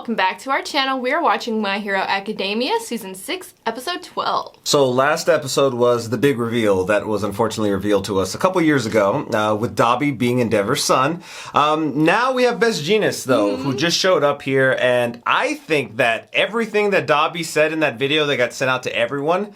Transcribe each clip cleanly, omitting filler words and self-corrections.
welcome back to our channel. We are watching My Hero Academia Season 6, Episode 12. So last episode was the big reveal that was unfortunately revealed to us a couple years ago, with Dabi being Endeavor's son. Now we have Best Jeanist, though, who just showed up here, and I think that everything that Dabi said in that video that got sent out to everyone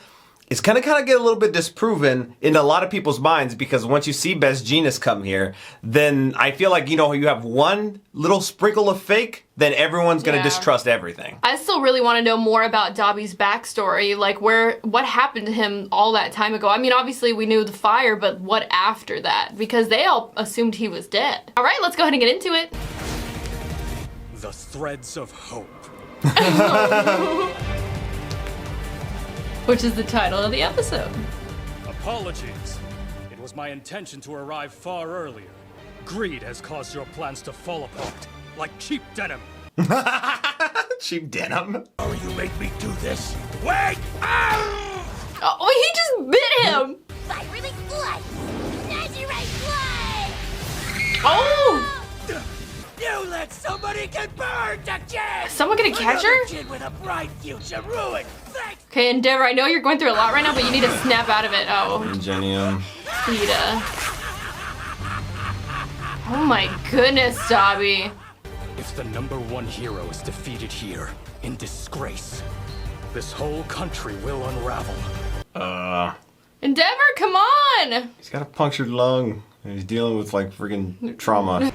is gonna kind of get a little bit disproven in a lot of people's minds, because once you see Best Jeanist come here, then I feel like, you have one little sprinkle of fake, then everyone's gonna distrust everything. I still really want to know more about Dabi's backstory, like what happened to him all that time ago. I mean, obviously we knew the fire, but what after that? Because they all assumed he was dead. All right, let's go ahead and get into it. The Threads of Hope. Which is the title of the episode. Apologies. It was my intention to arrive far earlier. Greed has caused your plans to fall apart, like cheap denim. Cheap denim? Oh, you make me do this? Wait! Ah! Oh, he just bit him! Fiery blood! Nazarite blood! Oh! You let somebody get burned again! Is someone gonna catch her? Kid with a bright future ruined. Thanks. Okay, Endeavor, I know you're going through a lot right now, but you need to snap out of it. Oh, Ingenium. Rita. Oh my goodness, Dabi. If the #1 hero is defeated here, in disgrace, this whole country will unravel. Endeavor, come on! He's got a punctured lung, and he's dealing with, like, freaking trauma.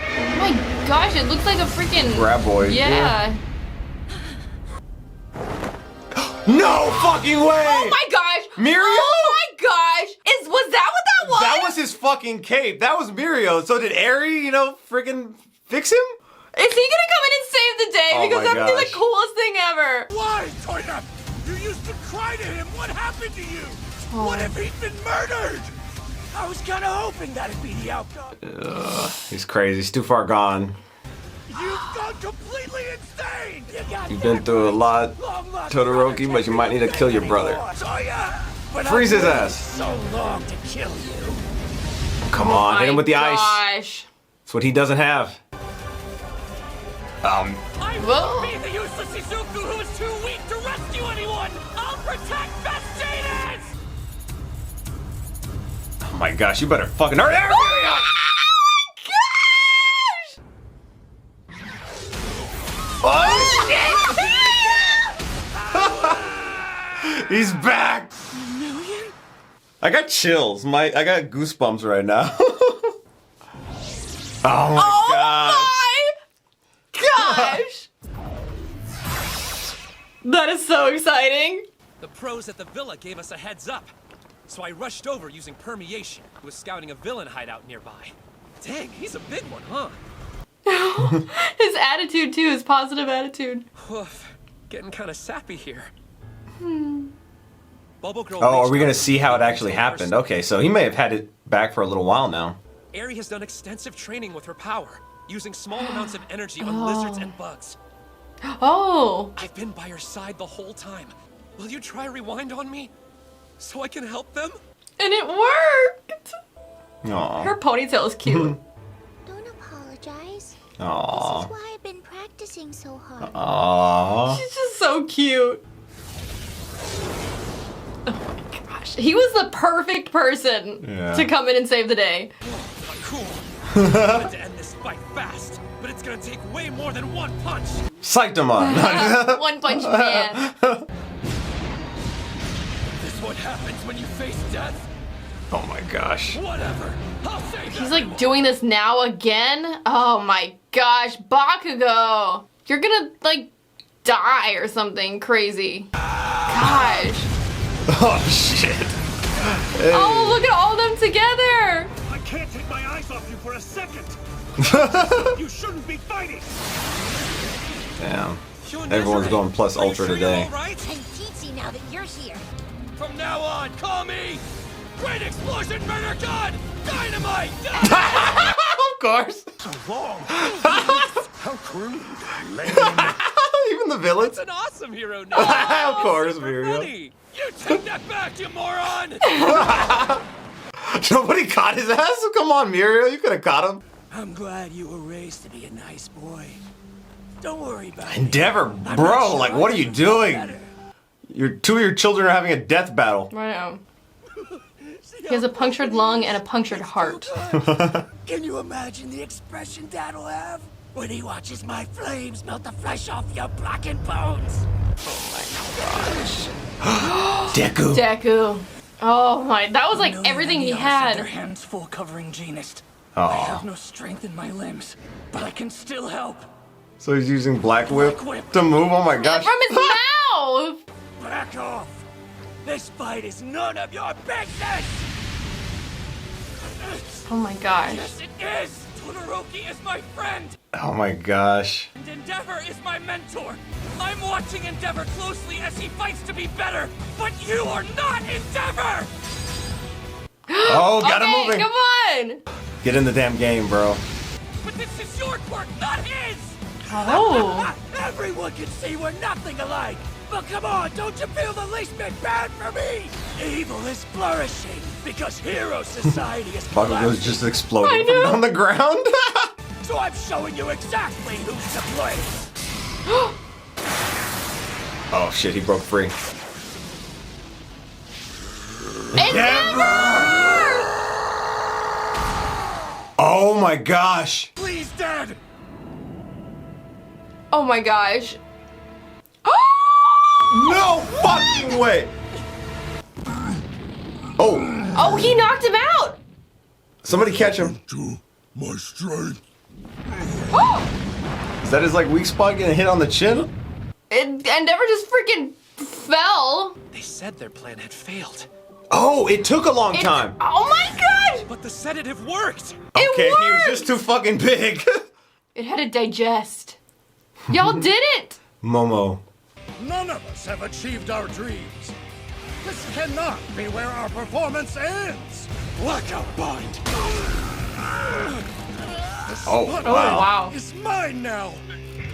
Oh my gosh, it looks like a freaking... Graboid. Yeah. No fucking way! Oh my gosh! Muriel? Oh my gosh! Was that what that was? That was his fucking cape. That was Muriel. So did Eri, freaking fix him? Is he gonna come in and save the day? Oh Because my that would be gosh. the coolest thing ever. Why, Toyna? You used to cry to him. What happened to you? Oh. What if he'd been murdered? I was kind of hoping that'd be the outcome. He's crazy. He's too far gone. You've gone completely insane! You've been through a lot, Todoroki, but you might need to kill your brother. Freeze his ass. So long to kill you. Come on, hit him with the ice. Gosh. That's what he doesn't have. I Whoa. won't be the useless Izuku who is too weak to rescue anyone! I'll protect Best Jeanist! Oh my gosh, you better fucking hurry up! Oh shit! He's back! I got chills. I got goosebumps right now. Oh my gosh! My gosh! That is so exciting. The pros at the villa gave us a heads up, so I rushed over using permeation. He was scouting a villain hideout nearby. Dang, he's a big one, huh? His attitude too, his positive attitude. Woof, getting kind of sappy here. Bubble Girl. Oh, are we reached gonna out see how it to actually his happened? person. Okay, so he may have had it back for a little while now. Eri has done extensive training with her power, using small amounts of energy on lizards and bugs. Oh. I've been by her side the whole time. Will you try rewind on me, so I can help them? And it worked. Aww. Her ponytail is cute. Don't apologize. This Aww. is why I've been practicing so hard. Aww. She's just so cute. Oh my gosh. He was the perfect person to come in and save the day. Cool. I wanted to end this fight fast, but it's gonna take way more than one punch. Psyched him on. One Punch Man. This what happens when you face death? Oh my gosh. Whatever. I'll say He's like doing this now again? Oh my gosh, Bakugo. You're gonna like die or something crazy. Gosh. Oh shit. Hey. Oh, look at all of them together. I can't take my eyes off you for a second. You shouldn't be fighting. Damn. You and Everyone's Desiree, going plus are you ultra sure you're today. all right? And teensy now that you're here. From now on, call me Great Explosion Murder God Dynamite. Of course. So long. How crude. Lame. Even the villains. It's an awesome hero now. Of course, Super Muriel. funny. You take that back, you moron. Nobody caught his ass? Come on, Muriel. You could have caught him. I'm glad you were raised to be a nice boy. Don't worry about it. Endeavor, I'm bro, not sure like, what are you others would feel doing? better. Two of your children are having a death battle. I know. He has a punctured lung and a punctured heart. Can you imagine the expression Dad'll have when he watches my flames melt the flesh off your blackened bones? Deku. Deku. Oh my, that was like Million everything he enemies have their had. hands full covering Genist. Aw. I have no strength in my limbs, but I can still help. So he's using Black Whip to move? Oh my gosh. From his mouth! Back off! This fight is none of your business! Oh my gosh. Yes, it is! Todoroki is my friend! Oh my gosh. And Endeavor is my mentor! I'm watching Endeavor closely as he fights to be better, but you are not Endeavor! Oh, got him Okay, moving. come on! Get in the damn game, bro. But this is your quirk, not his! Oh. Everyone can see we're nothing alike! But come on, don't you feel the least bit bad for me? Evil is flourishing because Hero Society is Bakugo's collapsing. just exploding I know. from on the ground. So I'm showing you exactly who's to blame. Oh shit, he broke free. Oh my gosh. Please, Dad! Oh my gosh. No fucking way. Oh, Oh, he knocked him out! somebody catch him. To my strength. Is that his like weak spot getting hit on the chin? Endeavor just freaking fell. They said their plan had failed, Oh, it took a long time. Oh my gosh! but the sedative worked. Okay, he was worked! just too fucking big. It had to digest. Y'all did it! Momo. None of us have achieved our dreams. This cannot be where our performance ends. Blackout bind! Oh, Oh wow. It's mine now.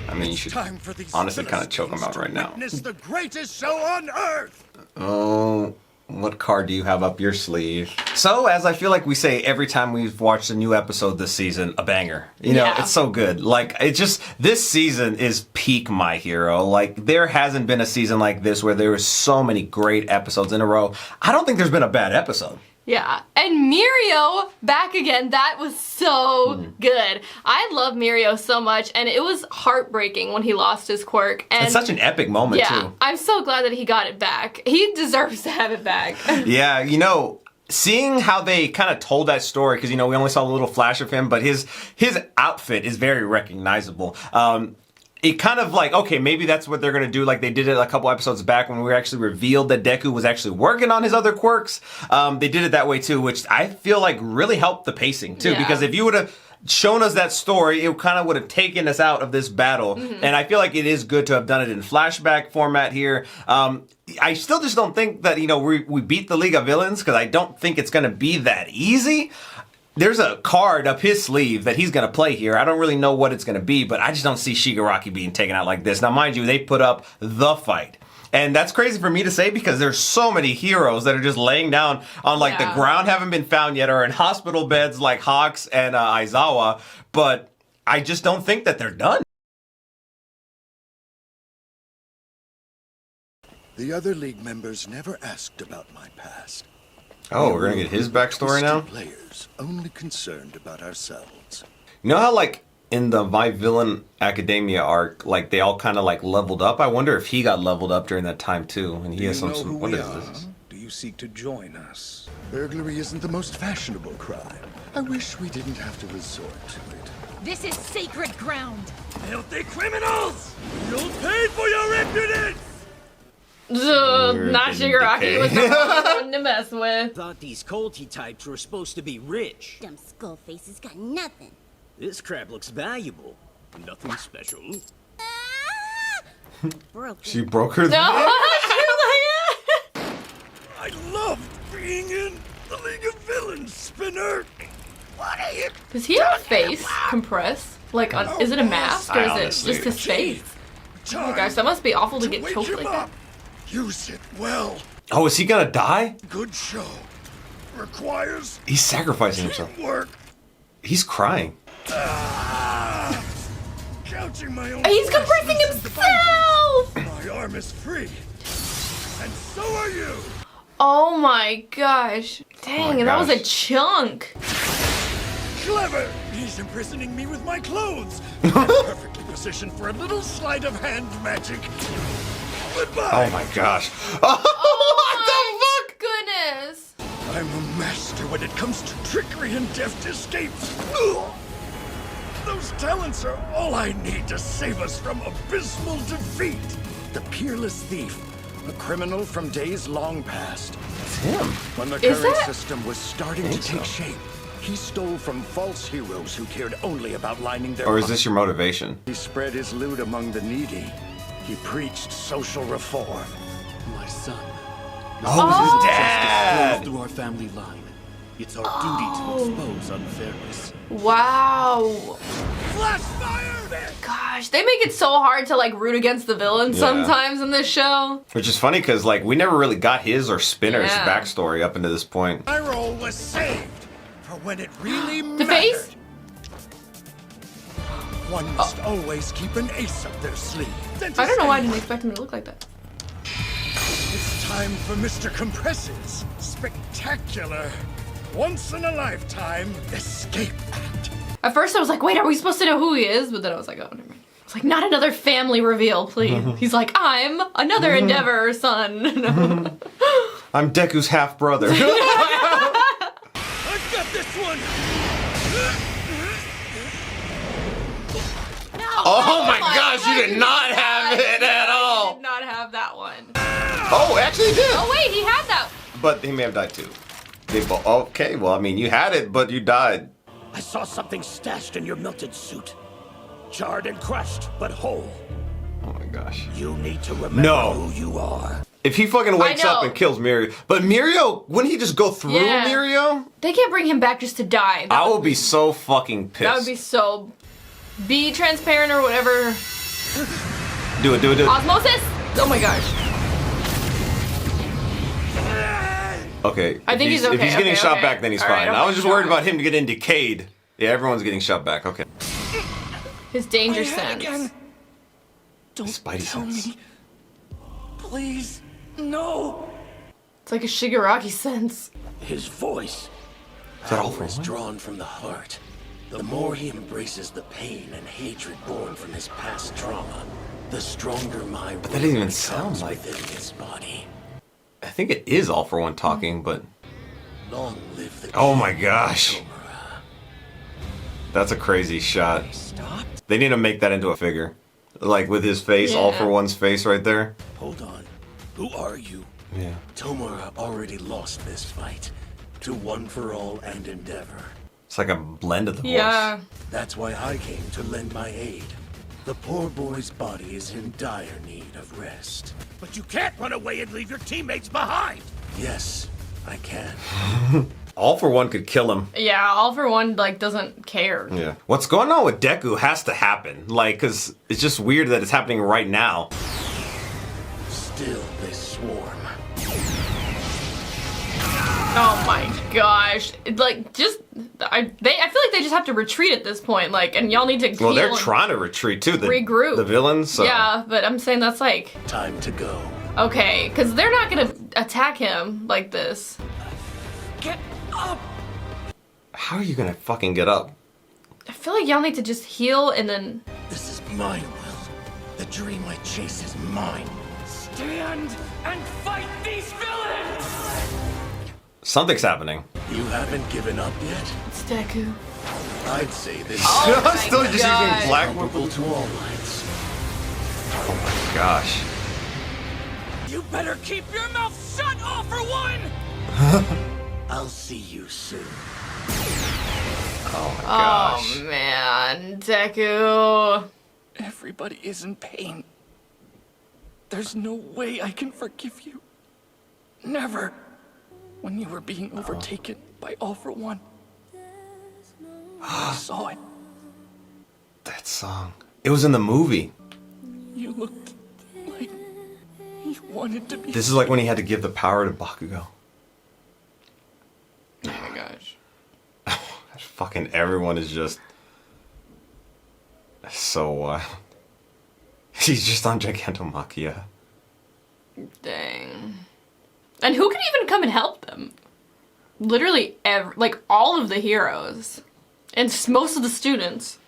I mean, you should Time for these honestly kind of choke him out Philistines right to now. witness the greatest show on earth. Oh, what card do you have up your sleeve? So, as I feel like we say every time we've watched a new episode this season, a banger. You know, Yeah. it's so good. Like, it just, this season is peak My Hero. Like, there hasn't been a season like this where there were so many great episodes in a row. I don't think there's been a bad episode. Yeah. And Mirio back again. That was so good. I love Mirio so much, and it was heartbreaking when he lost his quirk. And It's such an epic moment, yeah, too. I'm so glad that he got it back. He deserves to have it back. Yeah, you know, seeing how they kind of told that story, because, you know, we only saw a little flash of him, but his outfit is very recognizable. It kind of like, okay, maybe that's what they're going to do, like they did it a couple episodes back when we were actually revealed that Deku was actually working on his other quirks. They did it that way too, which I feel like really helped the pacing too, Yeah. because if you would have shown us that story, it kind of would have taken us out of this battle. And I feel like it is good to have done it in flashback format here. I still just don't think that, you know, we beat the League of Villains, because I don't think it's going to be that easy. There's a card up his sleeve that he's going to play here. I don't really know what it's going to be, but I just don't see Shigaraki being taken out like this. Now, mind you, they put up the fight. And that's crazy for me to say, because there's so many heroes that are just laying down on like Yeah. the ground, haven't been found yet, or in hospital beds like Hawks and Aizawa. But I just don't think that they're done. The other League members never asked about my past. Oh, we're going to get his backstory now? Players only concerned about ourselves. You know how like in the My Villain Academia arc, like they all kind of like leveled up? I wonder if he got leveled up during that time too. And he has some what is this? Do you seek to join us? Burglary isn't the most fashionable crime. I wish we didn't have to resort to it. This is sacred ground. Filthy criminals! You'll pay for your impudence! Not Shigaraki was the wrong one to mess with. Thought these Colty types were supposed to be rich. Dumb skull faces got nothing. This crap looks valuable. Nothing special. Broken. She broke her. No, I loved being in the League of Villains, Spinner. What are you? Does he have a face compressed? Like, is it a mask or is it just his face? Oh my gosh, that must be awful to get wake choked him like up. that. Use it well. Oh, is he gonna die? Good show. Requires He's sacrificing himself. teamwork. He's crying. Couching my own He's flesh compressing lessens the himself! bindings. My arm is free. And so are you. Oh my gosh. Dang, that was a gosh. chunk. Clever! He's imprisoning me with my clothes. I'm perfectly positioned for a little sleight of hand magic. Goodbye. Oh my gosh. Oh, what the fuck? Goodness. I'm a master when it comes to trickery and deft escapes. Ugh. Those talents are all I need to save us from abysmal defeat. The peerless thief, a criminal from days long past. It's him. When the Is current that- system was starting to take shape, he stole from false heroes who cared only about lining their Or is this your motivation? He spread his loot among the needy. He preached social reform. My son. Oh, his Justice dad! flows through our family line. It's our duty to expose unfairness. Wow. Flash fire! Gosh, they make it so hard to like root against the villain Yeah. sometimes in this show. Which is funny because like we never really got his or Spinner's Yeah. backstory up into this point. My role was saved for when it really The mattered. face? One must always keep an ace up their sleeve. I don't know why I didn't expect him to look like that. It's time for Mr. Compress's spectacular, once-in-a-lifetime escape act. At first I was like, wait, are we supposed to know who he is? But then I was like, oh, never mind. I was like, not another family reveal, please. He's like, I'm another Endeavor son. I'm Deku's half brother. I've got this one! Oh my gosh, you did not have it at I all. did not have that one. Oh, actually he did. Oh wait, he had that. But he may have died too. Okay, well, I mean, you had it, but you died. I saw something stashed in your melted suit. Charred and crushed, but whole. Oh my gosh. You need to remember No. who you are. If he fucking wakes know. up and kills Mirio, but Mirio, wouldn't he just go through Yeah. Mirio? They can't bring him back just to die. I will be so fucking pissed. That would be so. Be transparent or whatever. Do it, do it, do it. Osmosis? Oh my gosh. Okay. I think he's okay, If he's getting okay, shot okay. back, then he's All right, fine. oh I my was just worried God. about him getting decayed. Yeah, everyone's getting shot back. Okay. His danger My head sense. again. Don't Spidey tell sense. me. Please, no. It's like a Shigaraki sense. His voice. Is that all for Power is one? drawn from the heart. The more he embraces the pain and hatred born from his past trauma, the stronger my that didn't even becomes sound like- within his body. I think it is All for One talking, but Long live the oh my king, gosh. Tomura. That's a crazy shot. Stop. They need to make that into a figure. Like with his face, All Yeah. for One's face right there. Hold on. Who are you? Yeah. Tomura already lost this fight to One for All and Endeavor. It's like a blend of the voice. Yeah. That's why I came to lend my aid. The poor boy's body is in dire need of rest. But you can't run away and leave your teammates behind! Yes, I can. All for One could kill him. Yeah, All for One, like, doesn't care. Yeah. What's going on with Deku has to happen. Like, cause it's just weird that it's happening right now. Still, they swarm. Oh my gosh. Like, just. I feel like they just have to retreat at this point. Like, and y'all need to Well, heal they're and- trying to retreat too. The, regroup. The villains. So. Yeah, but I'm saying that's like. Time to go. Okay, because they're not gonna attack him like this. Get up! How are you gonna fucking get up? I feel like y'all need to just heal and then. This is my will. The dream I chase is mine. Stand and fight these villains! Something's happening. You haven't given up yet? It's Deku. I'd say this Oh my Still just God. using black. comparable to all lights. Gosh. You better keep your mouth shut, All for One! I'll see you soon. Oh my gosh. Oh man, Deku. Everybody is in pain. There's no way I can forgive you. Never. When you were being overtaken by All for One, I saw it. That song. It was in the movie. You looked like you wanted to be. This is like when he had to give the power to Bakugo. Oh my gosh. Fucking everyone is just so wild. He's just on Gigantomachia. Dang. And who can even come and help them? Literally, like all of the heroes. And most of the students.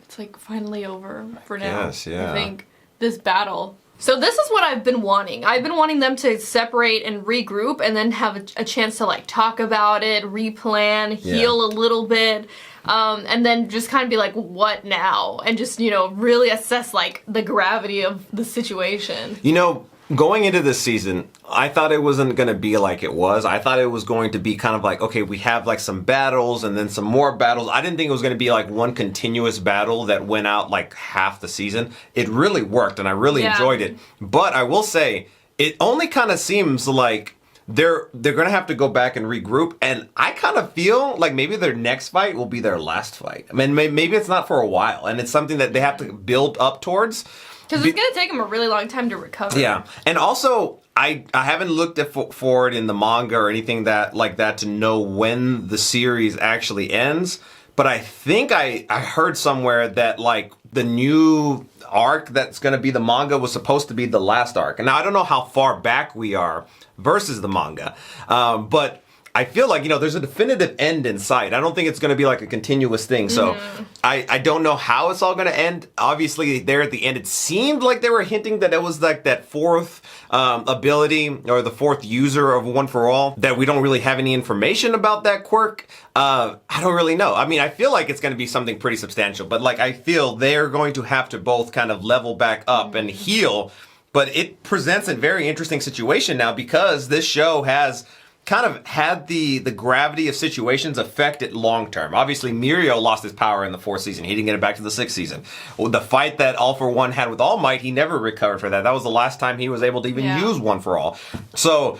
It's like finally over for now. Yes, yeah. I think this battle. So this is what I've been wanting. I've been wanting them to separate and regroup and then have a chance to like talk about it, replan, heal a little bit, and then just kind of be like, what now? And just, you know, really assess like the gravity of the situation. You know, going into this season, I thought it wasn't going to be like it was. I thought it was going to be kind of like, okay, we have like some battles and then some more battles. I didn't think it was going to be like one continuous battle that went out like half the season. It really worked and I really enjoyed it. But I will say, it only kind of seems like they're going to have to go back and regroup. And I kind of feel like maybe their next fight will be their last fight. I mean, maybe it's not for a while and it's something that they have to build up towards. Because it's going to take them a really long time to recover. Yeah. And also, I haven't looked forward in the manga or anything that like that to know when the series actually ends. But I think I heard somewhere that like the new arc that's going to be the manga was supposed to be the last arc. And now I don't know how far back we are versus the manga. But I feel like, you know, there's a definitive end in sight. I don't think it's going to be like a continuous thing. So I don't know how it's all going to end. Obviously, there at the end, it seemed like they were hinting that it was like that fourth ability or the fourth user of One for All, that we don't really have any information about that quirk. I don't really know. I mean, I feel like it's going to be something pretty substantial, but like I feel they're going to have to both kind of level back up and heal. But it presents a very interesting situation now because this show has kind of had the gravity of situations affect it long term. Obviously, Mirio lost his power in the 4th season. He didn't get it back to the 6th season. Well, the fight that All For One had with All Might, he never recovered for that. That was the last time he was able to even use One For All. So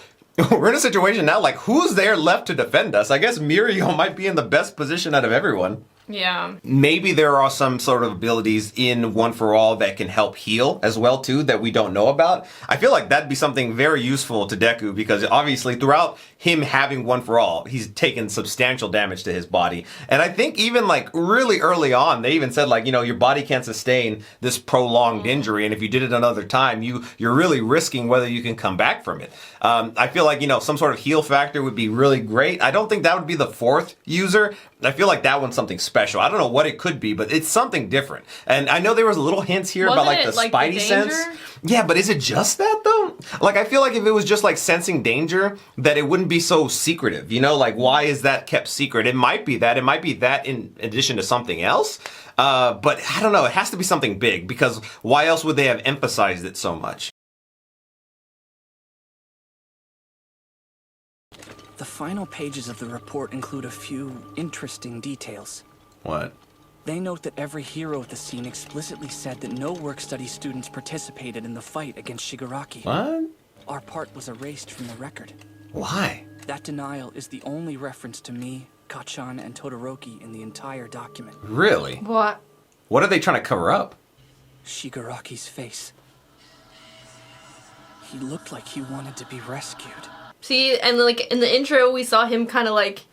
we're in a situation now, like, who's there left to defend us? I guess Mirio might be in the best position out of everyone. Yeah. Maybe there are some sort of abilities in One For All that can help heal as well, too, that we don't know about. I feel like that'd be something very useful to Deku because obviously throughout him having One For All, he's taken substantial damage to his body. And I think even like really early on, they even said like, you know, your body can't sustain this prolonged injury. And if you did it another time, you're really risking whether you can come back from it. I feel like, you know, some sort of heal factor would be really great. I don't think that would be the 4th user. I feel like that one's something special. I don't know what it could be, but it's something different. And I know there was little hints here about like the Spidey sense. Yeah, but is it just that though? Like I feel like if it was just like sensing danger, that it wouldn't be so secretive. You know, like why is that kept secret? It might be that. It might be that in addition to something else. But I don't know. It has to be something big because why else would they have emphasized it so much? The final pages of the report include a few interesting details. What? They note that every hero at the scene explicitly said that no work-study students participated in the fight against Shigaraki. What? Our part was erased from the record. Why? That denial is the only reference to me, Kacchan, and Todoroki in the entire document. Really? What? What are they trying to cover up? Shigaraki's face. He looked like he wanted to be rescued. See, and like in the intro, we saw him kind of like,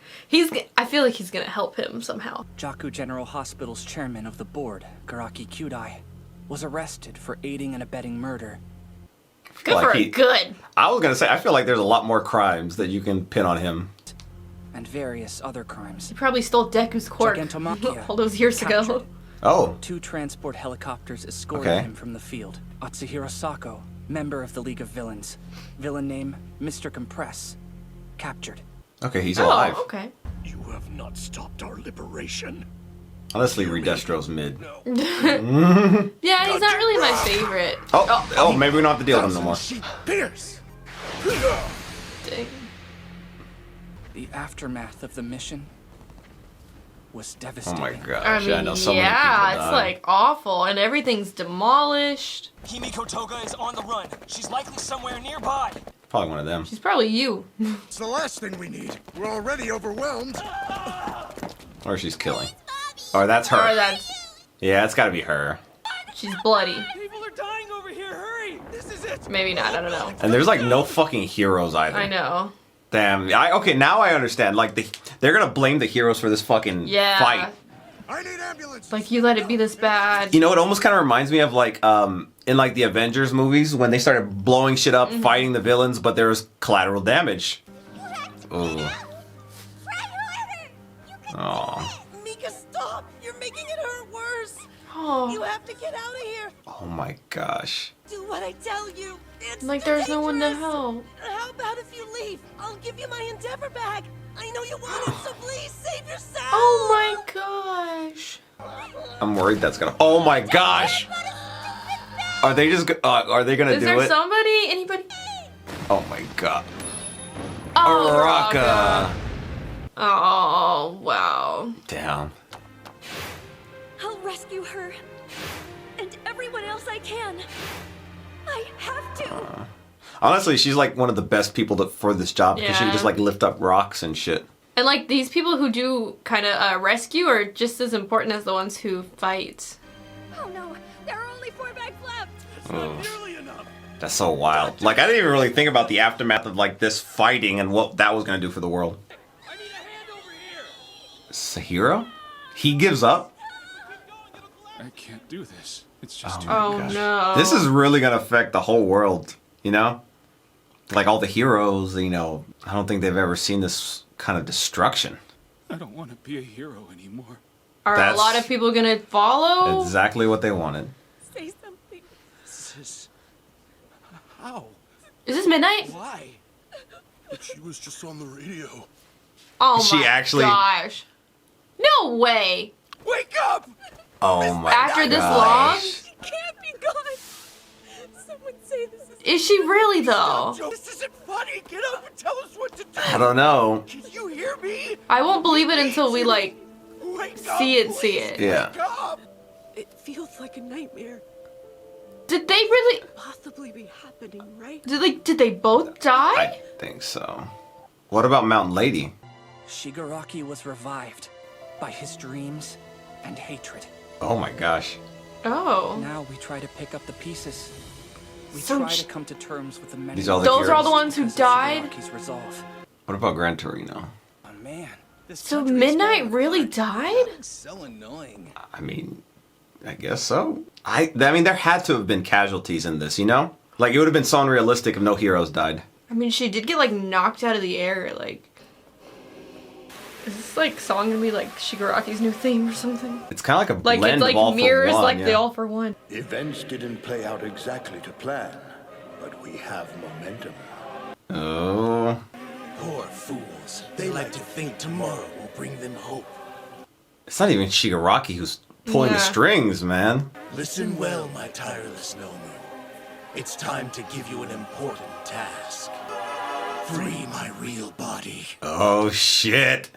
I feel like he's gonna help him somehow. Jaku General Hospital's chairman of the board, Garaki Kyudai, was arrested for aiding and abetting murder. Good Like for a good. I was gonna say, I feel like there's a lot more crimes that you can pin on him. And various other crimes. He probably stole Deku's quirk Gigantomachia. all those years ago. Captured. Oh. 2 transport helicopters escorted him from the field. Atsuhiro Sako, member of the League of Villains. Villain name, Mr. Compress. Captured. Okay, he's alive. Oh, okay. You have not stopped our liberation. Honestly, Redestro's mid. Yeah, he's not really my favorite. Oh, maybe we don't have to deal with him no more. Pierce! Dang. The aftermath of the mission was Oh devastating. my gosh, I mean, I know so many people yeah, it's died. like awful, and everything's demolished. Himiko Toga is on the run. She's likely somewhere nearby. Probably one of them. She's probably you. It's the last thing we need. We're already overwhelmed. Or she's killing. Or that's her. Or that's, Yeah, it's gotta be her. she's bloody. People are dying over here. Hurry! This is it. Maybe not, I don't know. And there's like no fucking heroes either. I know. Damn. Okay, now I understand. Like they're gonna blame the heroes for this fucking Yeah. fight. I need ambulance. Like, you let it be this bad. You know, it almost kind of reminds me of like in like the Avengers movies when they started blowing shit up, fighting the villains, but there was collateral damage. Oh. Oh. Mika, stop! You're making it hurt worse. Oh. You have to get out of here. Oh my gosh. Do what I tell you. It's Like, there's no one to dangerous. help. How about if you leave? I'll give you my Endeavor bag. I know you want it, so please save yourself. Oh my gosh. I'm worried that's gonna. Oh my gosh. Are they just? Are they gonna Is do there it? somebody? Anybody? Oh my god. Oh, Araka. Oh, wow. Damn. I'll rescue her. And everyone else I can. I have to. Honestly, she's like one of the best people for this job because she can Yeah. just like lift up rocks and shit. And like, these people who do kind of rescue are just as important as the ones who fight. Oh no, there are only 4 bags left. Oh. Nearly enough. That's so wild. Like, I didn't even really think about the aftermath of like this fighting and what that was gonna do for the world. I need a hand over here. Sahiro? He gives up? I can't do this. It's just too Oh no. This is really gonna affect the whole world, you know? Like all the heroes, you know, I don't think they've ever seen this kind of destruction. I don't want to be a hero anymore. Are a That's- lot of people gonna follow? Exactly what they wanted. Say something. Sis. How? Is this Midnight? Why? But she was just on the radio. Oh She my actually- gosh. No way. Wake up! Oh my After this long? gosh. She can't be gone. Someone say this is. Is she really though? This isn't funny. Get up and tell us what to do. I don't know. Can you hear me? I won't believe it until we like Wake see up, it, see please. it. Yeah. Wake up. It feels like a nightmare. Did they really? Possibly be happening, right? Did they both die? I think so. What about Mountain Lady? Shigaraki was revived by his dreams and hatred. Oh my gosh. Oh. Now we try to pick up the pieces. We So try sh- to come to terms with the many. These are all the Those are all the heroes. ones who because of died? Shigaraki's resolve. What about Gran Torino? Oh man, this So country is Midnight falling really apart. died? So annoying. I mean, I guess so. I mean, there had to have been casualties in this, you know? Like, it would have been so unrealistic if no heroes died. I mean, she did get like knocked out of the air. Like, is this like song gonna be like Shigaraki's new theme or something? It's kind of like a Like blend it's like of all mirrors, for one. like yeah. the All for One. Events didn't play out exactly to plan, but we have momentum. Oh. Poor fools. They like to think tomorrow will bring them hope. It's not even Shigaraki who's pulling the Yeah. strings, man. Listen well, my tireless Nomu. It's time to give you an important task. Free my real body. Oh, shit.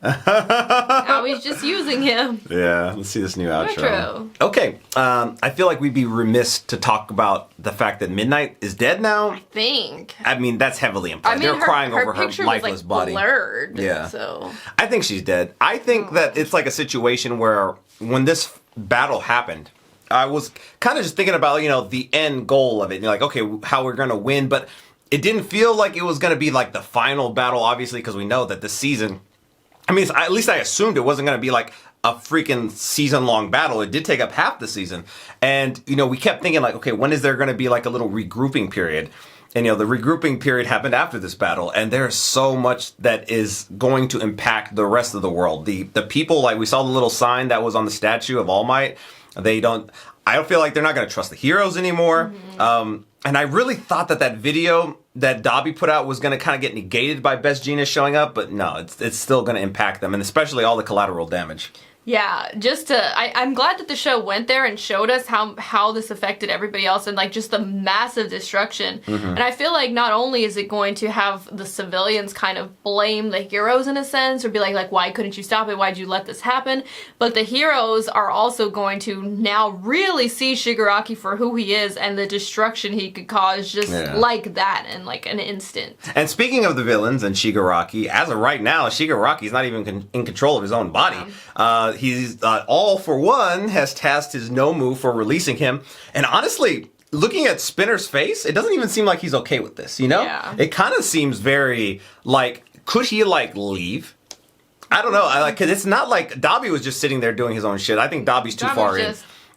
Now he's just using him. Yeah, let's see this new outro. Outro. Okay, I feel like we'd be remiss to talk about the fact that Midnight is dead now. Think. I mean, that's heavily implied. I mean, They're crying over her picture lifeless was like body. blurred. Yeah. So I think she's dead. I think that it's like a situation where when this battle happened, I was kind of just thinking about, you know, the end goal of it. You're like, okay, how we're going to win. But it didn't feel like it was going to be like the final battle, obviously, because we know that this season, I mean, at least I assumed it wasn't going to be like a freaking season-long battle. It did take up half the season. And, you know, we kept thinking like, okay, when is there going to be like a little regrouping period? And, you know, the regrouping period happened after this battle. And there's so much that is going to impact the rest of the world. The people, like we saw the little sign that was on the statue of All Might. I don't feel like they're not going to trust the heroes anymore. And I really thought that video that Dabi put out was going to kind of get negated by Best Jeanist showing up, but no, it's still going to impact them, and especially all the collateral damage. yeah, I'm glad that the show went there and showed us how this affected everybody else and like just the massive destruction. And I feel like not only is it going to have the civilians kind of blame the heroes in a sense or be like why couldn't you stop it? Why'd you let this happen? But the heroes are also going to now really see Shigaraki for who he is and the destruction he could cause just like that in like an instant. And speaking of the villains and Shigaraki, as of right now, Shigaraki's not even in control of his own body. He's All for One has tasked his Nomu for releasing him. And honestly, looking at Spinner's face, it doesn't even seem like he's okay with this, you know? Yeah. It kind of seems very like, could he like leave? I don't know. Because it's not like Dobby was just sitting there doing his own shit. I think Dobby's too far in.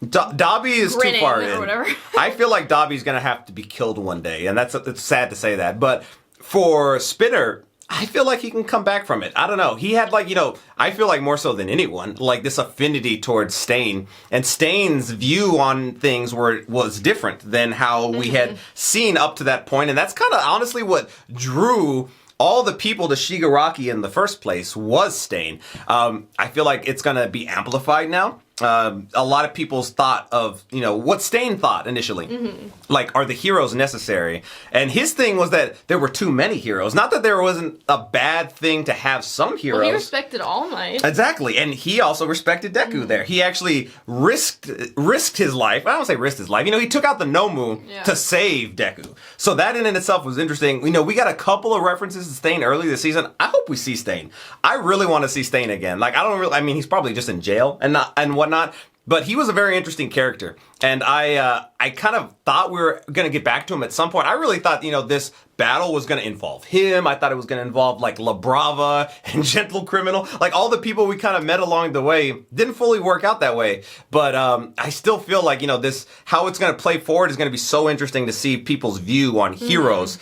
Dobby is too far in. Whatever. I feel like Dobby's gonna have to be killed one day, and it's sad to say that. But for Spinner, I feel like he can come back from it. I don't know. He had I feel like more so than anyone, like this affinity towards Stain, and Stain's view on things was different than how we had seen up to that point, and that's kind of honestly what drew all the people to Shigaraki in the first place was Stain. I feel like it's gonna be amplified now. A lot of people's thought of, what Stain thought initially. Like, are the heroes necessary? And his thing was that there were too many heroes. Not that there wasn't a bad thing to have some heroes. Well, he respected All Might. Exactly. And he also respected Deku there. He actually risked his life. I don't say risked his life. He took out the Nomu to save Deku. So that in itself was interesting. We got a couple of references to Stain early this season. I hope we see Stain. I really want to see Stain again. He's probably just in jail and whatnot, but he was a very interesting character, and I kind of thought we were gonna get back to him at some point. I really thought this battle was gonna involve him. I thought it was gonna involve like La Brava and Gentle Criminal, like all the people we kind of met along the way. Didn't fully work out that way, but I still feel like this how it's gonna play forward is gonna be so interesting to see people's view on heroes,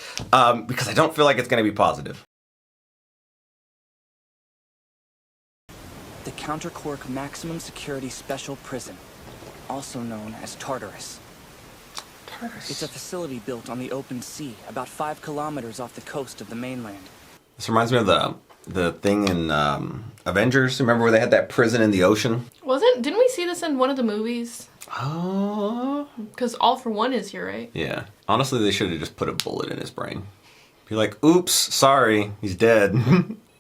because I don't feel like it's gonna be positive. The Counterquark Maximum Security Special Prison, also known as Tartarus. It's a facility built on the open sea, about 5 kilometers off the coast of the mainland. This reminds me of the thing in Avengers. Remember where they had that prison in the ocean? Didn't we see this in one of the movies? Oh. Because All for One is here, right? Yeah. Honestly, they should have just put a bullet in his brain. Be like, oops, sorry, he's dead.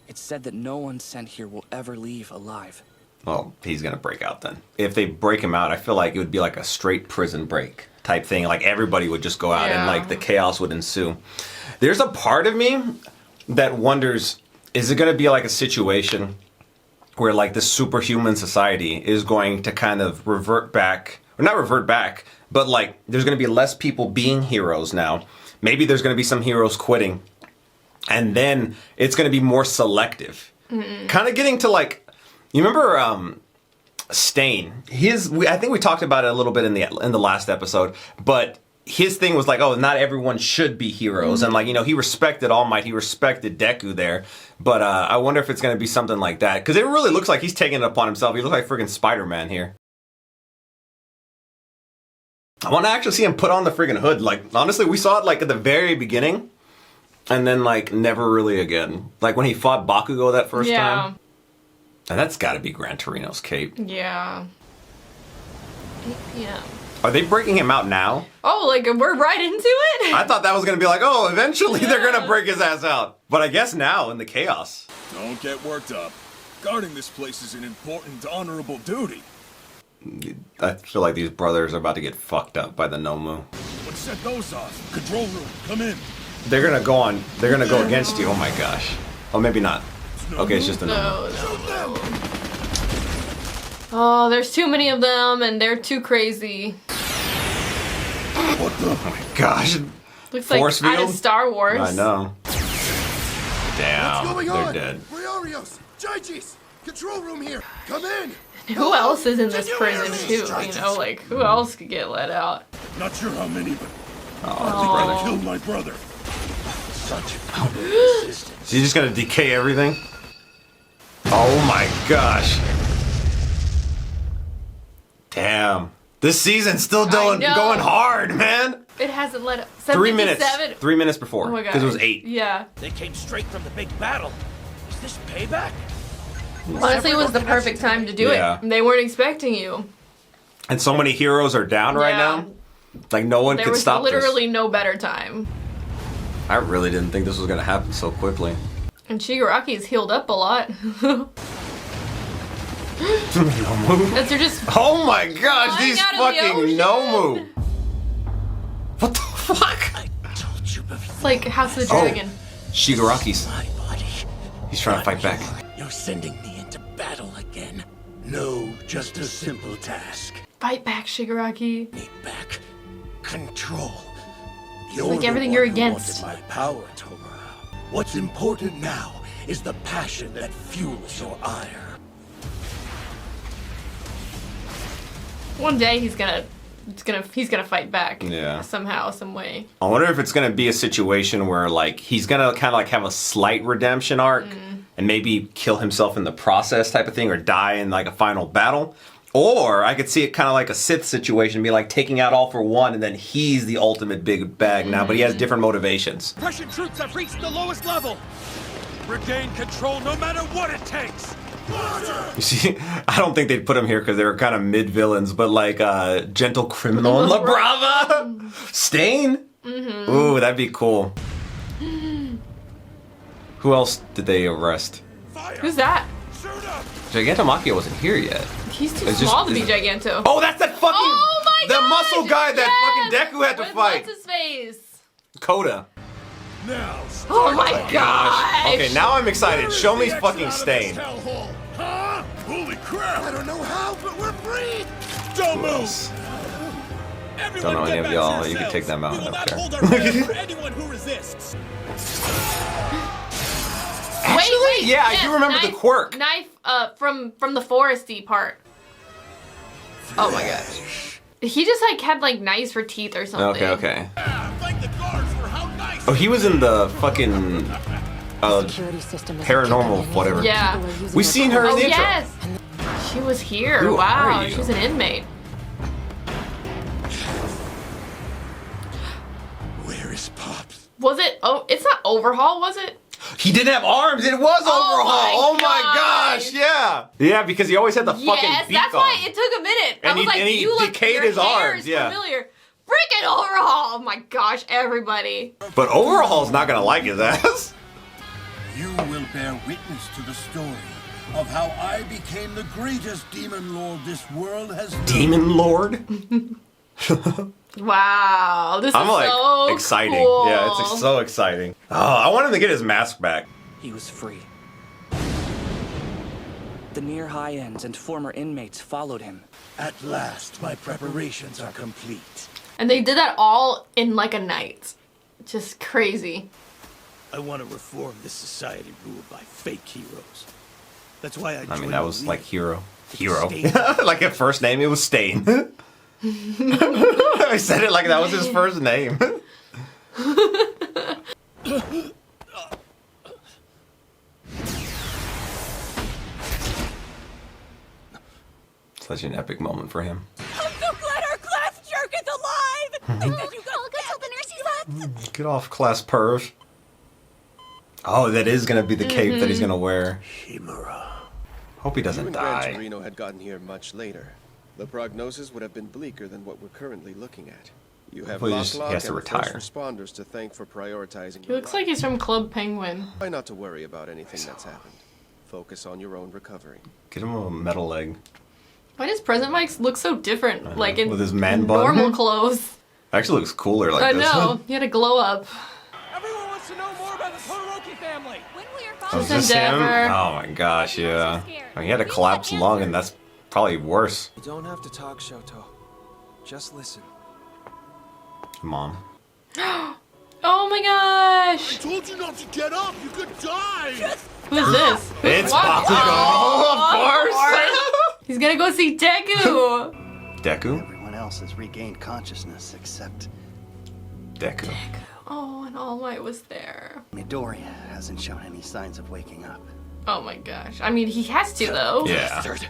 It's said that no one sent here will ever leave alive. Well, he's gonna break out then. If they break him out, I feel like it would be like a straight prison break type thing. Like everybody would just go out and like the chaos would ensue. There's a part of me that wonders, is it gonna be like a situation where like the superhuman society is going to kind of revert back, or not revert back, but like there's gonna be less people being heroes now. Maybe there's gonna be some heroes quitting. And then it's going to be more selective. Kind of getting to like, you remember Stain? I think we talked about it a little bit in the last episode, but his thing was like, oh, not everyone should be heroes. And like, he respected All Might, he respected Deku there. But I wonder if it's going to be something like that. Because it really looks like he's taking it upon himself. He looks like friggin' Spider-Man here. I want to actually see him put on the friggin' hood. Like, honestly, we saw it like at the very beginning. And then, like, never really again. Like, when he fought Bakugo that first time. And that's gotta be Gran Torino's cape. Yeah. 8 p.m. Are they breaking him out now? Oh, like, we're right into it? I thought that was gonna be like, oh, eventually they're gonna break his ass out. But I guess now, in the chaos. Don't get worked up. Guarding this place is an important, honorable duty. I feel like these brothers are about to get fucked up by the Nomu. What set those off? Control room, come in. They're gonna go against you. Oh my gosh. Oh, maybe not. Okay, it's just a No. Oh, there's too many of them, and they're too crazy. What the? Oh my gosh. Looks like out of Star Wars. I know. Damn. What's going they're on? dead. Briarios, Jaichis, control room here. Come in. Who else is in this prison too? Like who else could get let out? Not sure how many, but Oh, killed my brother. Such is he just gonna decay everything? Oh my gosh. Damn. This season's still going hard, man. It hasn't let up. 3 minutes. 757. 3 minutes before. Oh my god. Because it was 8. Yeah. They came straight from the big battle. Is this payback? Honestly, it was the perfect time to do it. They weren't expecting you. And so many heroes are down right now. Like no one could stop this. There was literally no better time. I really didn't think this was gonna happen so quickly. And Shigaraki's healed up a lot. Nomu? As they're just oh my gosh, these fucking Nomu! What the fuck? I told you before. It's like House of the Dragon. Shigaraki's. My body. He's trying to fight back. You're sending me into battle again. No, just a simple task. Fight back, Shigaraki. Need back control. It's like everything you're against. My power, Tomura. What's important now is the passion that fuels your ire. One day he's gonna fight back. Yeah. Somehow, some way. I wonder if it's gonna be a situation where like he's gonna kind of like have a slight redemption arc and maybe kill himself in the process type of thing, or die in like a final battle. Or I could see it kind of like a Sith situation, be like taking out All for One, and then he's the ultimate big bag now, but he has different motivations. Prussian troops have reached the lowest level. Regain control no matter what it takes. You see, I don't think they'd put him here because they were kind of mid-villains, but like Gentle Criminal and La Brava! Stain? Ooh, that'd be cool. Who else did they arrest? Who's that? Gigantomachia wasn't here yet. He's too It's small just- to be Giganto. Oh, that's that fucking... Oh my the gosh, muscle guy that yes! fucking Deku had to With fight. What's his face? Coda. Now, Oh my gosh. Okay, now I'm excited. Show me fucking Stain. Huh? Holy crap! I don't know how, but we're free! Don't move! Don't know any of y'all. You can take them out. I don't care. Anyone who resists. Wait, yeah, I do remember the quirk. Knife, from the foresty part. Oh my gosh. He just like had like knives for teeth or something. Okay. Thank the guards for how nice. Oh, he was in the fucking paranormal whatever. Yeah. We seen her in Oh the intro. yes. She was here. Who Wow, are you? she's an inmate. Where is Pops? Was it? Oh, it's not Overhaul, was it? He didn't have arms. It was Overhaul. Oh my gosh, yeah. Yeah, because he always had the fucking Yes, beak that's on. why it took a minute. And I was he- like, and he you look, decayed your his hair arms, is yeah. familiar. Freaking Overhaul! Oh my gosh, everybody. But Overhaul's not gonna like his ass. You will bear witness to the story of how I became the greatest demon lord this world has known. Demon Lord? Wow, this I'm is like so exciting. cool. Yeah, it's so exciting. Oh, I want him to get his mask back. He was free. The near high ends and former inmates followed him. At last, my preparations are complete. And they did that all in like a night. Just crazy. I want to reform this society ruled by fake heroes. That's why I mean, that was like Hero. Hero. Stain. Like at first name, it was Stain. I said it like that was his first name. Such an epic moment for him. I'm so glad our class jerk is alive! I said you I'll go tell the nurses up. Get off, class perv. Oh, that is gonna be the cape that he's gonna wear. Shimura. Hope he You doesn't and Gran die. Torino had gotten here much later. The prognosis would have been bleaker than what we're currently looking at. You have Well, he just- he Locklock has to and retire. first responders to thank for prioritizing He your looks like he's from Club Penguin. Try not to worry about anything that's happened. Focus on your own recovery. Get him a metal leg. Why does Present Mike look so different? Like in With his man bun. normal clothes. Actually looks cooler like I this. know. He had a glow up. Everyone wants to know more about the Todoroki family. When we are Oh, is Just this him? Endeavor. Oh my gosh, yeah. I mean, he had a collapsed lung, and that's probably worse. You don't have to talk, Shoto. Just listen. Mom. Oh my gosh! Told you not to get up. You could die. Who's this? It's What? Bakugo! Oh, of course! He's gonna go see Deku! Deku? Everyone else has regained consciousness except Deku. Oh, and All Might was there. Midoriya hasn't shown any signs of waking up. Oh my gosh. I mean, he has to though. Yeah. Bastard.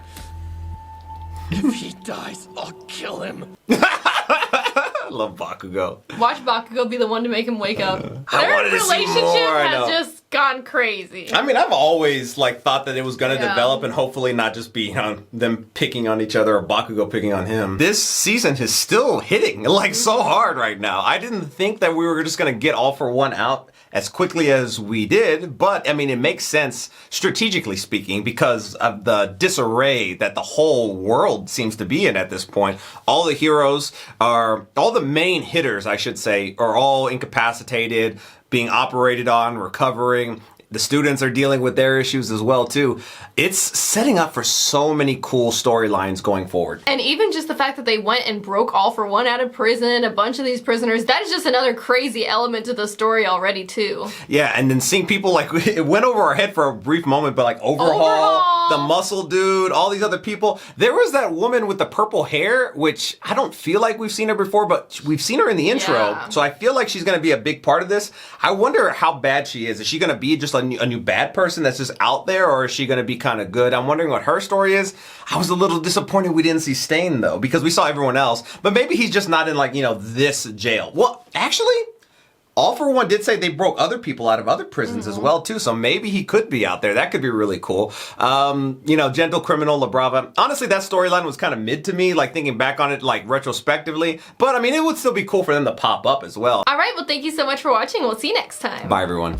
If he dies, I'll kill him. I love Bakugo. Watch Bakugo be the one to make him wake up. I Their wanted to see relationship more, I know. has just gone crazy. I mean, I've always like thought that it was gonna Yeah. develop and hopefully not just be them picking on each other or Bakugo picking on him. This season is still hitting like so hard right now. I didn't think that we were just gonna get All for One out as quickly as we did, but I mean, it makes sense strategically speaking because of the disarray that the whole world seems to be in at this point. All the heroes all the main hitters, I should say, are all incapacitated, being operated on, recovering. The students are dealing with their issues as well too. It's setting up for so many cool storylines going forward. And even just the fact that they went and broke All For One out of prison, a bunch of these prisoners, that is just another crazy element to the story already too. Yeah, and then seeing people like, it went over our head for a brief moment, but like Overhaul, the muscle dude, all these other people. There was that woman with the purple hair, which I don't feel like we've seen her before, but we've seen her in the intro. Yeah. So I feel like she's going to be a big part of this. I wonder how bad she is. Is she going to be just a new bad person that's just out there, or is she going to be kind of good? I'm wondering what her story is. I was a little disappointed we didn't see Stain though, because we saw everyone else, but maybe he's just not in like, this jail. Well, actually, All For One did say they broke other people out of other prisons as well too, so maybe he could be out there. That could be really cool. Gentle Criminal La Brava. Honestly, that storyline was kind of mid to me, like thinking back on it like retrospectively, but I mean, it would still be cool for them to pop up as well. All right, well, thank you so much for watching. We'll see you next time. Bye everyone.